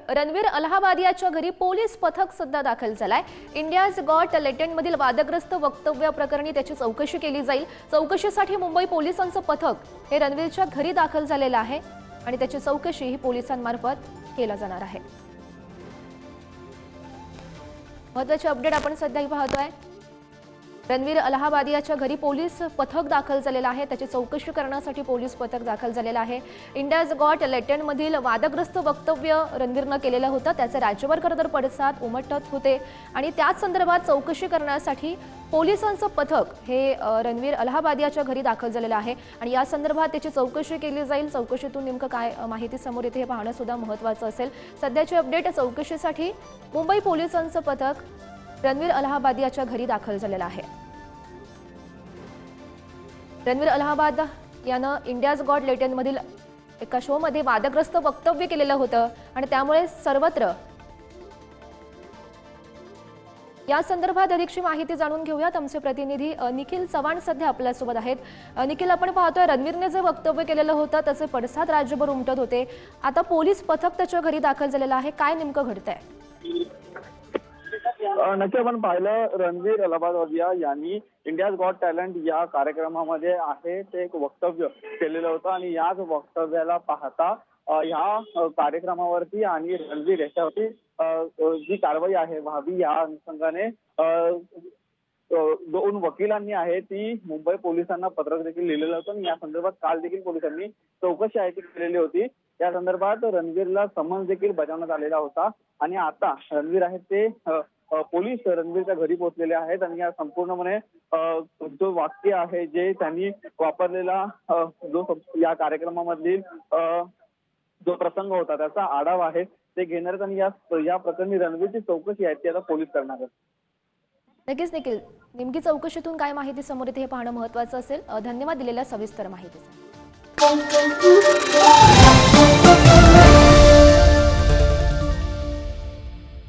रणवीर अलाहाबादियाच्या घरी पोलीस पथक सध्या दाखल झालाय। इंडियाज गॉट टॅलेंट मधील वादग्रस्त वक्तव्याप्रकरणी त्याची चौकशी केली जाईल। चौकशीसाठी मुंबई पोलिसांचं पथक हे रणवीरच्या घरी दाखल झालेलं आहे आणि त्याची चौकशी ही पोलिसांमार्फत केली जाणार आहे। महत्त्वाचे अपडेट आपण सध्या पाहतोय। रणवीर अलाहाबादियाच्या घरी पोलीस पथक दाखल झालेलं आहे। त्याची चौकशी करण्यासाठी पोलीस पथक दाखल झालेलं आहे। इंडियाज गॉट टॅलेंट मधील वादग्रस्त वक्तव्य रणवीरनं केलेलं होतं, त्याचे राज्यभर खरंतर पडसाद उमटत होते आणि त्याच संदर्भात चौकशी करण्यासाठी पोलिसांचं पथक हे रणवीर अलाहाबादियाच्या घरी दाखल झालेलं आहे आणि या संदर्भात त्याची चौकशी केली जाईल। चौकशीतून नेमकं काय माहिती समोर येते हे पाहणं सुद्धा महत्त्वाचं असेल। सध्याचे अपडेट चौकशीसाठी मुंबई पोलिसांचं पथक रणवीर अलाहाबादियाच्या घरी दाखल झालेलं आहे। रणवीर अलाहाबाद यानं इंडियाज गॉट टॅलेंट मधील एका शो मध्ये वादग्रस्त वक्तव्य केलेलं होतं आणि त्यामुळे सर्वत्र या संदर्भात अधिकची माहिती जाणून घेऊयात। आमचे प्रतिनिधी निखिल चव्हाण सध्या आपल्या सोबत आहेत। निखिल, आपण पाहतोय रणवीरने जे वक्तव्य केलेलं होतं त्याचे पडसाद राज्यभर उमटत होते। आता पोलीस पथक त्याच्या घरी दाखल झालेलं आहे, काय नेमकं घडतंय? नक्की आपण पाहिलं, रणवीर अलाहाबादिया यांनी इंडियाज गॉट टॅलेंट या कार्यक्रमामध्ये आहे ते एक वक्तव्य केलेलं होतं आणि याच वक्तव्याला पाहता ह्या कार्यक्रमावरती आणि रणवीर याच्यावरती जी कारवाई आहे व्हावी या अनुषंगाने दोन वकिलांनी आहे ती मुंबई पोलिसांना पत्रक देखील लिहिलेलं होतं आणि या संदर्भात काल देखील पोलिसांनी चौकशी आहे ती केलेली होती। या संदर्भात रणवीरला समन्स देखील बजावण्यात आलेला होता आणि आता रणवीर आहे ते पोलीस रणवीरच्या घरी पोहोचलेले आहेत आणि या संपूर्णपणे जो वाक्य आहे जे त्यांनी वापरलेला जो या कार्यक्रमामधील जो प्रसंग होता त्याचा आढावा आहे ते घेणार आहेत आणि या प्रकरणी रणवीरची चौकशी आहे ती आता पोलीस करणार आहेत। नक्कीच निखिल, नेमकी चौकशीतून काय माहिती समोर येते हे पाहणं महत्त्वाचं असेल। धन्यवाद दिलेल्या सविस्तर माहितीसाठी।